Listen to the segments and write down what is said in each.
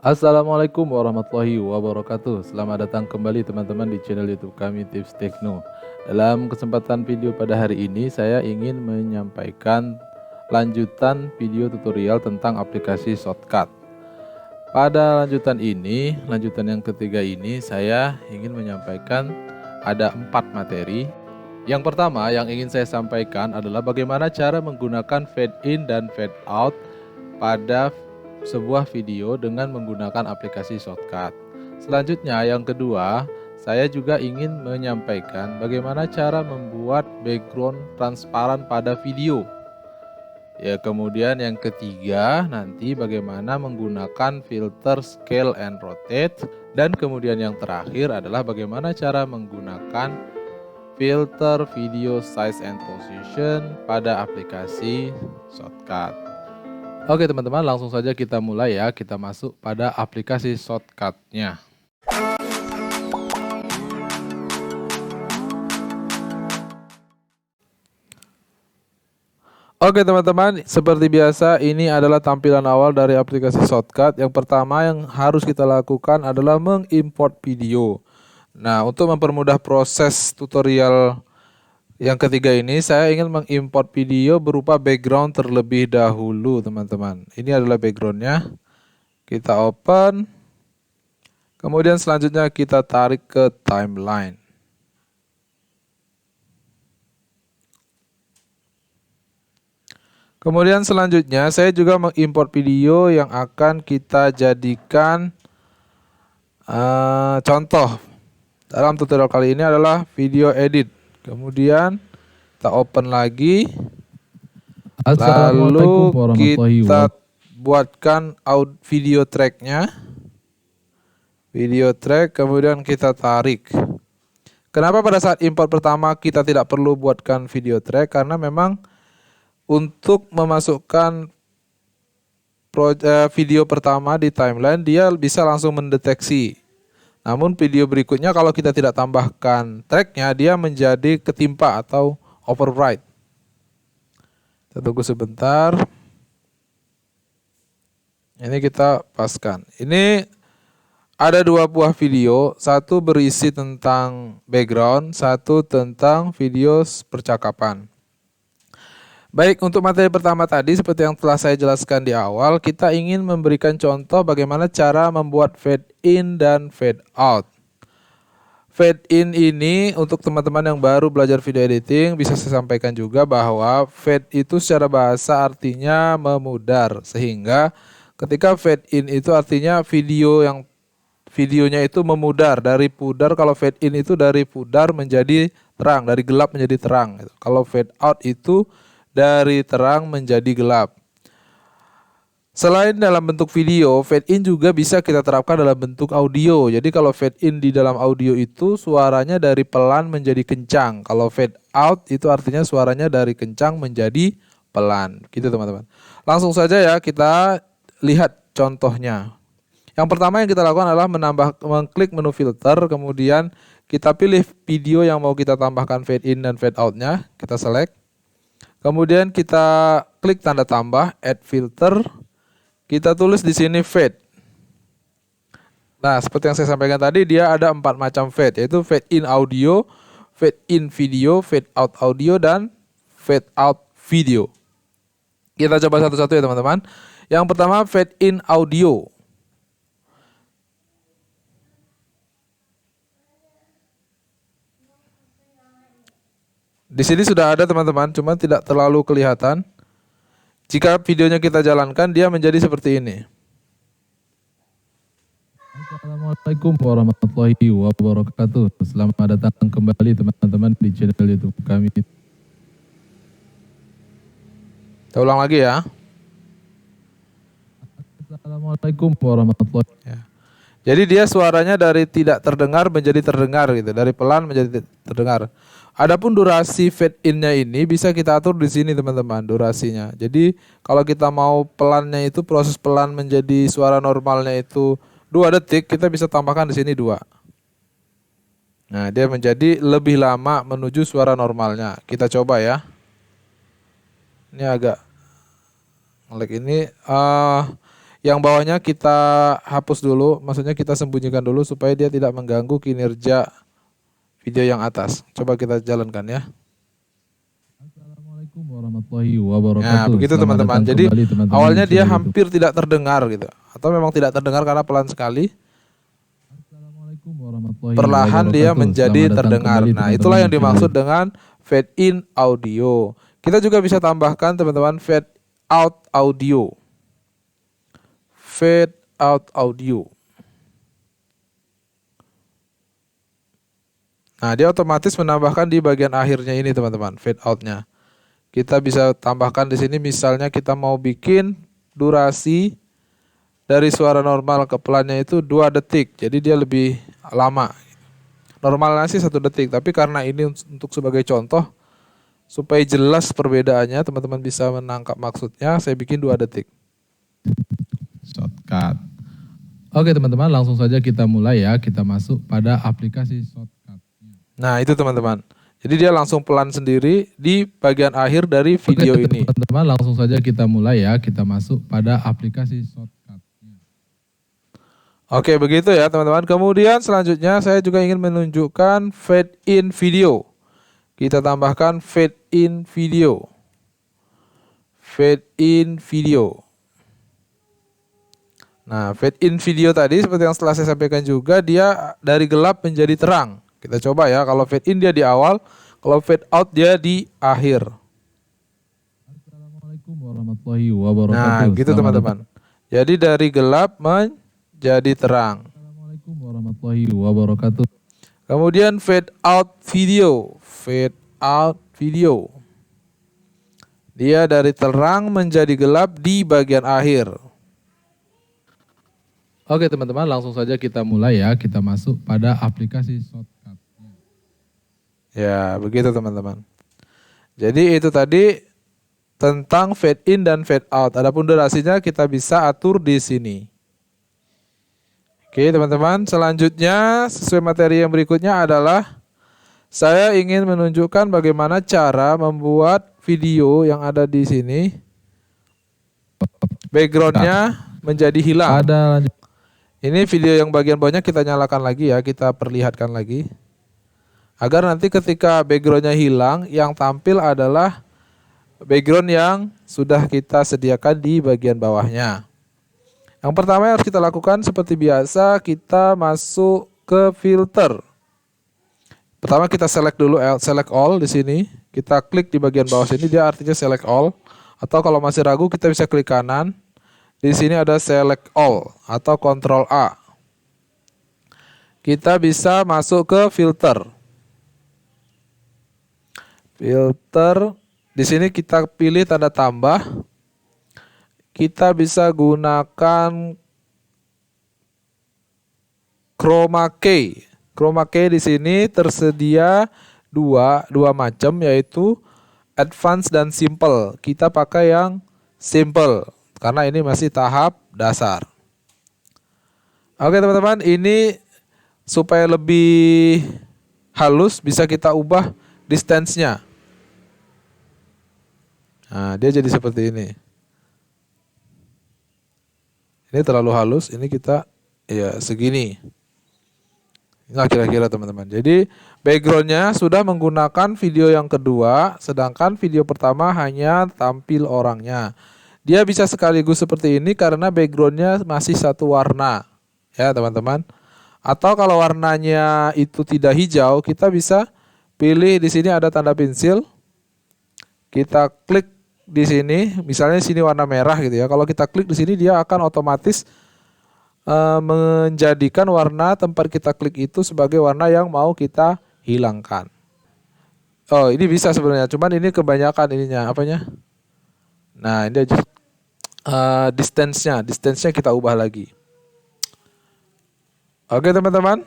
Assalamualaikum warahmatullahi wabarakatuh. Selamat datang kembali teman-teman di channel YouTube kami Tips Tekno. Dalam kesempatan video pada hari ini saya ingin menyampaikan lanjutan video tutorial tentang aplikasi shortcut. Pada lanjutan yang ketiga ini saya ingin menyampaikan ada 4 materi. Yang pertama yang ingin saya sampaikan adalah bagaimana cara menggunakan fade in dan fade out pada sebuah video dengan menggunakan aplikasi shortcut. Selanjutnya yang kedua, saya juga ingin menyampaikan bagaimana cara membuat background transparan pada video. Ya, kemudian yang ketiga nanti bagaimana menggunakan filter scale and rotate, dan kemudian yang terakhir adalah bagaimana cara menggunakan filter video size and position pada aplikasi shortcut. Oke teman-teman, langsung saja kita mulai ya. Kita masuk pada aplikasi shortcut-nya. Oke teman-teman, seperti biasa ini adalah tampilan awal dari aplikasi shortcut. Yang pertama yang harus kita lakukan adalah mengimport video. Nah, untuk mempermudah proses tutorial yang ketiga ini, saya ingin mengimport video berupa background terlebih dahulu teman-teman. Ini adalah backgroundnya. Kita open. Kemudian selanjutnya kita tarik ke timeline. Kemudian selanjutnya saya juga mengimport video yang akan kita jadikan contoh. Dalam tutorial kali ini adalah video edit. Kemudian kita open lagi, lalu kita buatkan video tracknya, video track, kemudian kita tarik. Kenapa pada saat import pertama kita tidak perlu buatkan video track? Karena memang untuk memasukkan video pertama di timeline dia bisa langsung mendeteksi. Namun video berikutnya kalau kita tidak tambahkan tracknya, dia menjadi ketimpa atau overwrite. Kita tunggu sebentar. Ini kita paskan. Ini ada 2 buah video, satu berisi tentang background, satu tentang video percakapan. Baik, untuk materi pertama tadi seperti yang telah saya jelaskan di awal, kita ingin memberikan contoh bagaimana cara membuat fade in dan fade out. Fade in ini untuk teman-teman yang baru belajar video editing bisa saya sampaikan juga bahwa fade itu secara bahasa artinya memudar, sehingga ketika fade in itu artinya videonya itu memudar dari pudar. Kalau fade in itu dari pudar menjadi terang, dari gelap menjadi terang. Kalau fade out itu dari terang menjadi gelap. Selain dalam bentuk video, fade in juga bisa kita terapkan dalam bentuk audio. Jadi kalau fade in di dalam audio itu suaranya dari pelan menjadi kencang. Kalau fade out itu artinya suaranya dari kencang menjadi pelan. Gitu teman-teman. Langsung saja ya kita lihat contohnya. Yang pertama yang kita lakukan adalah mengklik menu filter, kemudian kita pilih video yang mau kita tambahkan fade in dan fade out-nya. Kita select. Kemudian kita klik tanda tambah, add filter. Kita tulis di sini fade. Nah, seperti yang saya sampaikan tadi, dia ada 4 macam fade, yaitu fade in audio, fade in video, fade out audio, dan fade out video. Kita coba satu-satu ya teman-teman. Yang pertama fade in audio. Di sini sudah ada teman-teman, cuma tidak terlalu kelihatan. Jika videonya kita jalankan, dia menjadi seperti ini. Assalamualaikum warahmatullahi wabarakatuh. Selamat datang kembali teman-teman di channel YouTube kami. Kita ulang lagi ya. Assalamualaikum warahmatullahi wabarakatuh. Jadi dia suaranya dari tidak terdengar menjadi terdengar gitu, dari pelan menjadi terdengar. Adapun durasi fade in-nya ini bisa kita atur di sini teman-teman, durasinya. Jadi kalau kita mau pelannya itu, proses pelan menjadi suara normalnya itu 2 detik, kita bisa tambahkan di sini 2. Nah, dia menjadi lebih lama menuju suara normalnya. Kita coba ya. Ini agak ngelag ini. Yang bawahnya kita hapus dulu, maksudnya kita sembunyikan dulu supaya dia tidak mengganggu kinerja video yang atas. Coba kita jalankan ya. Assalamualaikum warahmatullahi wabarakatuh. Nah, begitu teman-teman. Jadi awalnya dia hampir tidak terdengar gitu, atau memang tidak terdengar karena pelan sekali. Assalamualaikum warahmatullahi Perlahan dia wabarakatuh. menjadi terdengar. Nah, itulah yang dimaksud dengan dengan fade in audio. Kita juga bisa tambahkan teman-teman fade out audio. Fade out audio. Nah, dia otomatis menambahkan di bagian akhirnya ini teman-teman, fade outnya. Kita bisa tambahkan di sini misalnya kita mau bikin durasi dari suara normal ke pelannya itu 2 detik. Jadi dia lebih lama. Normalnya sih 1 detik, tapi karena ini untuk sebagai contoh supaya jelas perbedaannya, teman-teman bisa menangkap maksudnya, saya bikin 2 detik. shortcut. Oke teman-teman, langsung saja kita mulai ya. Kita masuk pada aplikasi shortcut. Nah, itu teman-teman. Jadi dia langsung pelan sendiri di bagian akhir dari video ini. Teman-teman, langsung saja kita mulai ya. Kita masuk pada aplikasi shortcut. Oke, begitu ya teman-teman. Kemudian selanjutnya saya juga ingin menunjukkan fade in video. Kita tambahkan fade in video. Fade in video. Nah, fade in video tadi seperti yang setelah saya sampaikan juga, dia dari gelap menjadi terang. Kita coba ya, kalau fade in dia di awal, kalau fade out dia di akhir. Assalamualaikum warahmatullahi wabarakatuh. Nah, gitu teman-teman. Jadi dari gelap menjadi terang. Assalamualaikum warahmatullahi wabarakatuh. Kemudian fade out video. Fade out video. Dia dari terang menjadi gelap di bagian akhir. Oke teman-teman, langsung saja kita mulai ya. Kita masuk pada aplikasi shortcut. Ya, begitu teman-teman. Jadi itu tadi tentang fade in dan fade out. Adapun durasinya kita bisa atur di sini. Oke teman-teman, selanjutnya sesuai materi yang berikutnya adalah saya ingin menunjukkan bagaimana cara membuat video yang ada di sini backgroundnya menjadi hilang. Ini video yang bagian bawahnya kita nyalakan lagi ya, kita perlihatkan lagi. Agar nanti ketika backgroundnya hilang, yang tampil adalah background yang sudah kita sediakan di bagian bawahnya. Yang pertama yang harus kita lakukan seperti biasa, kita masuk ke filter. Pertama kita select dulu, select all di sini. Kita klik di bagian bawah sini, dia artinya select all. Atau kalau masih ragu kita bisa klik kanan. Di sini ada select all atau Ctrl A. Kita bisa masuk ke filter. Filter, di sini kita pilih tanda tambah. Kita bisa gunakan chroma key. Chroma key di sini tersedia dua macam, yaitu advance dan simple. Kita pakai yang simple karena ini masih tahap dasar. Oke teman-teman, ini supaya lebih halus bisa kita ubah distance-nya. Nah, dia jadi seperti ini. Ini terlalu halus, ini kita ya segini. Nah kira-kira teman-teman. Jadi backgroundnya sudah menggunakan video yang kedua, sedangkan video pertama hanya tampil orangnya. Dia bisa sekaligus seperti ini karena backgroundnya masih satu warna, ya teman-teman. Atau kalau warnanya itu tidak hijau, kita bisa pilih di sini ada tanda pensil. Kita klik di sini, misalnya di sini warna merah gitu ya. Kalau kita klik di sini dia akan otomatis menjadikan warna tempat kita klik itu sebagai warna yang mau kita hilangkan. Oh, ini bisa sebenarnya, cuman ini kebanyakan ininya apanya? Nah, ini distance-nya kita ubah lagi. Oke, teman-teman.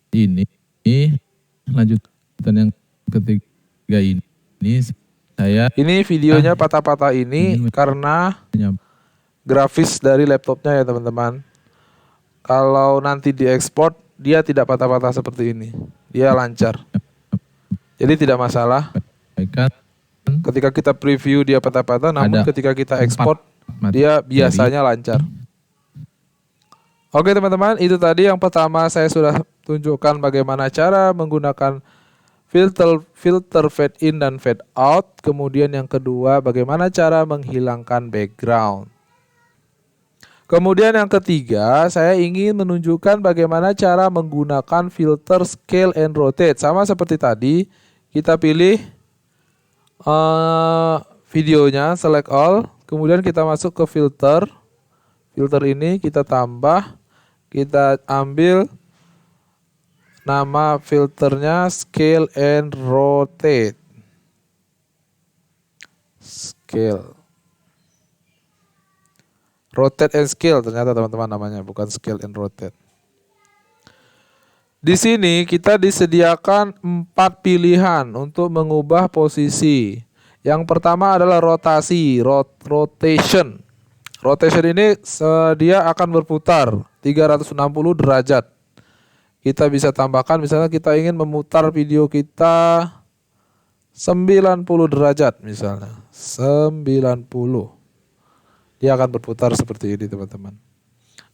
Ini lanjutan yang ketiga ini saya ini videonya patah-patah ini karena grafis dari laptopnya ya, teman-teman. Kalau nanti diekspor dia tidak patah-patah seperti ini. Dia lancar. Jadi tidak masalah. Ketika kita preview dia patah-patah, namun Ada ketika kita 4 ekspor materi. dia biasanya lancar. Oke teman-teman, itu tadi yang pertama saya sudah tunjukkan bagaimana cara menggunakan filter fade in dan fade out. Kemudian yang kedua, bagaimana cara menghilangkan background. Kemudian yang ketiga, saya ingin menunjukkan bagaimana cara menggunakan filter scale and rotate. Sama seperti tadi, kita pilih videonya, select all. Kemudian kita masuk ke filter. Filter ini kita tambah, kita ambil nama filternya scale and rotate. Scale. Rotate and scale ternyata teman-teman namanya, bukan scale and rotate. Di sini kita disediakan 4 pilihan untuk mengubah posisi. Yang pertama adalah rotasi, rotation. Rotation ini dia akan berputar 360 derajat. Kita bisa tambahkan, misalnya kita ingin memutar video kita 90 derajat misalnya. 90. Dia akan berputar seperti ini teman-teman.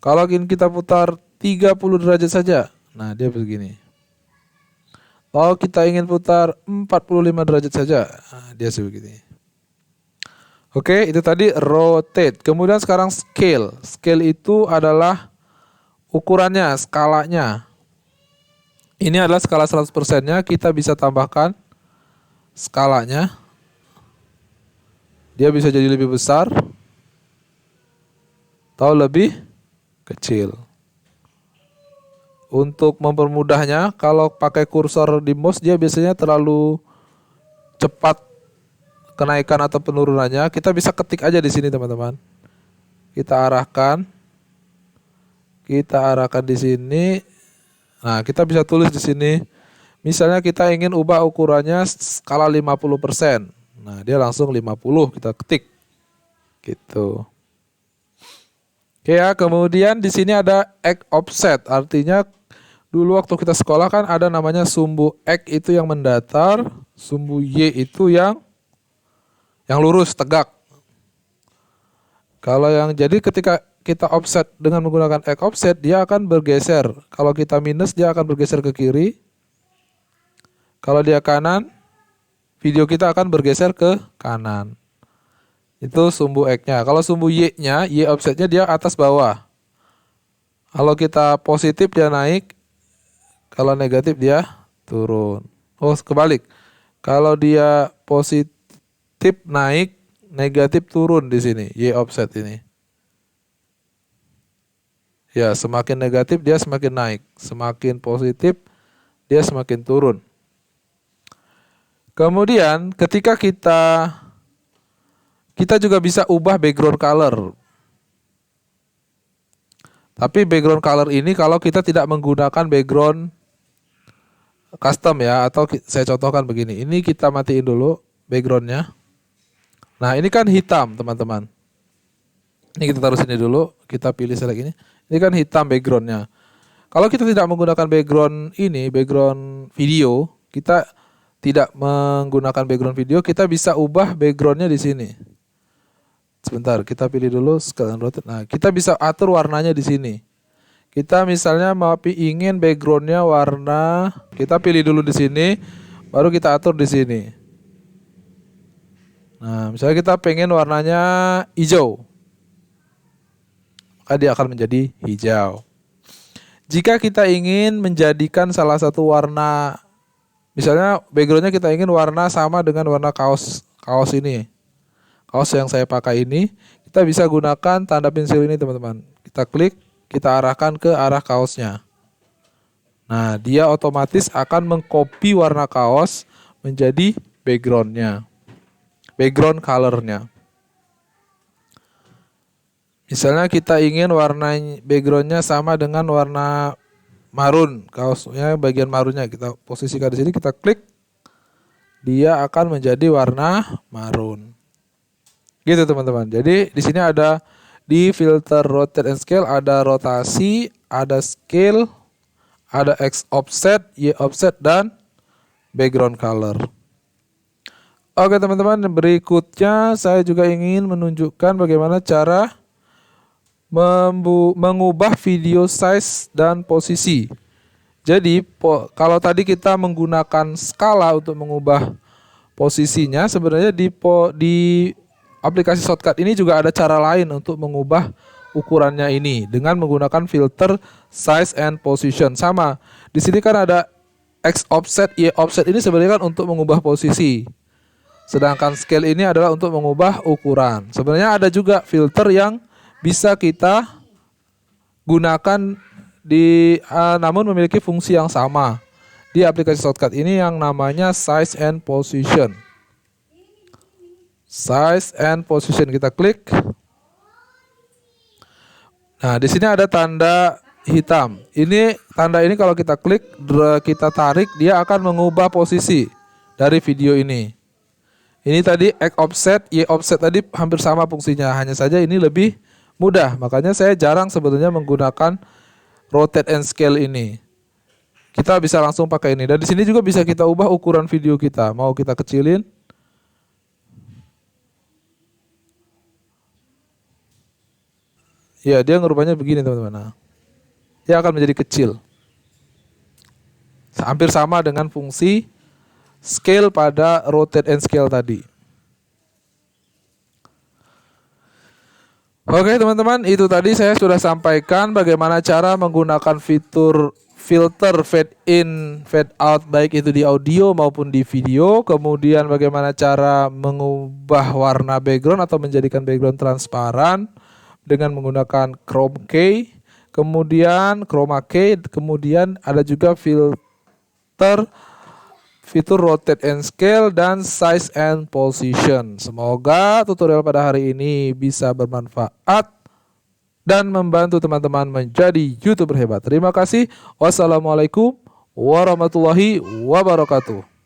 Kalau ingin kita putar 30 derajat saja, nah dia begini. Kalau kita ingin putar 45 derajat saja, nah dia sebegini. Oke, itu tadi rotate. Kemudian sekarang scale. Scale itu adalah ukurannya, skalanya. Ini adalah skala 100%-nya, kita bisa tambahkan skalanya. Dia bisa jadi lebih besar atau lebih kecil. Untuk mempermudahnya, kalau pakai kursor di mouse dia biasanya terlalu cepat kenaikan atau penurunannya. Kita bisa ketik aja di sini teman-teman. Kita arahkan di sini. Nah, kita bisa tulis di sini. Misalnya kita ingin ubah ukurannya skala 50%. Nah, dia langsung 50 kita ketik. Gitu. Oke ya, kemudian di sini ada X offset, artinya dulu waktu kita sekolah kan ada namanya sumbu X itu yang mendatar, sumbu Y itu yang lurus tegak. Kalau yang jadi ketika kita offset dengan menggunakan X offset, dia akan bergeser. Kalau kita minus, dia akan bergeser ke kiri. Kalau dia kanan, video kita akan bergeser ke kanan. Itu sumbu X-nya. Kalau sumbu Y-nya, Y offsetnya dia atas bawah. Kalau kita positif dia naik, kalau negatif dia turun. Oh, kebalik. Kalau dia positif naik, negatif turun di sini, Y offset ini. Ya, semakin negatif dia semakin naik, semakin positif dia semakin turun. Kemudian ketika kita juga bisa ubah background color. Tapi background color ini kalau kita tidak menggunakan background custom ya, atau saya contohkan begini. Ini kita matiin dulu backgroundnya. Nah ini kan hitam teman-teman. Ini kita taruh sini dulu, kita pilih select ini. Ini kan hitam backgroundnya. Kalau kita tidak menggunakan background ini, background video, kita tidak menggunakan background video, kita bisa ubah backgroundnya di sini. Sebentar, kita pilih dulu scale and rotate. Nah, kita bisa atur warnanya di sini. Kita misalnya mau ingin backgroundnya warna, kita pilih dulu di sini, baru kita atur di sini. Nah, misalnya kita pengen warnanya hijau, maka dia akan menjadi hijau. Jika kita ingin menjadikan salah satu warna, misalnya backgroundnya kita ingin warna sama dengan warna kaos ini. Kaos yang saya pakai ini, kita bisa gunakan tanda pensil ini teman-teman. Kita klik, kita arahkan ke arah kaosnya. Nah, dia otomatis akan mengcopy warna kaos menjadi backgroundnya. Background colornya. Misalnya kita ingin warna backgroundnya sama dengan warna marun, kaosnya bagian marunnya kita posisikan di sini, kita klik, dia akan menjadi warna marun. Gitu teman-teman. Jadi di sini ada di filter rotate and scale ada rotasi, ada scale, ada X offset, Y offset dan background color. Oke teman-teman, berikutnya saya juga ingin menunjukkan bagaimana cara mengubah video size dan posisi. Jadi kalau tadi kita menggunakan skala untuk mengubah posisinya, sebenarnya di aplikasi shortcut ini juga ada cara lain untuk mengubah ukurannya ini dengan menggunakan filter size and position. Sama, di sini kan ada X offset, Y offset, ini sebenarnya kan untuk mengubah posisi. Sedangkan scale ini adalah untuk mengubah ukuran. Sebenarnya ada juga filter yang bisa kita gunakan namun memiliki fungsi yang sama di aplikasi shortcut ini yang namanya size and position. Size and position, kita klik. Nah, di sini ada tanda hitam. Ini tanda ini kalau kita klik, kita tarik, dia akan mengubah posisi dari video ini. Ini tadi X offset, Y offset tadi hampir sama fungsinya, hanya saja ini lebih mudah. Makanya saya jarang sebetulnya menggunakan rotate and scale ini. Kita bisa langsung pakai ini. Dan di sini juga bisa kita ubah ukuran video kita. Mau kita kecilin. Ya, dia ngerubahnya begini teman-teman. Nah, dia akan menjadi kecil. Hampir sama dengan fungsi scale pada rotate and scale tadi. Oke teman-teman, itu tadi saya sudah sampaikan bagaimana cara menggunakan fitur filter fade in, fade out, baik itu di audio maupun di video. Kemudian bagaimana cara mengubah warna background atau menjadikan background transparan dengan menggunakan chroma key, kemudian chroma key, kemudian ada juga fitur rotate and scale dan size and position. Semoga tutorial pada hari ini bisa bermanfaat dan membantu teman-teman menjadi YouTuber hebat. Terima kasih. Wassalamualaikum warahmatullahi wabarakatuh.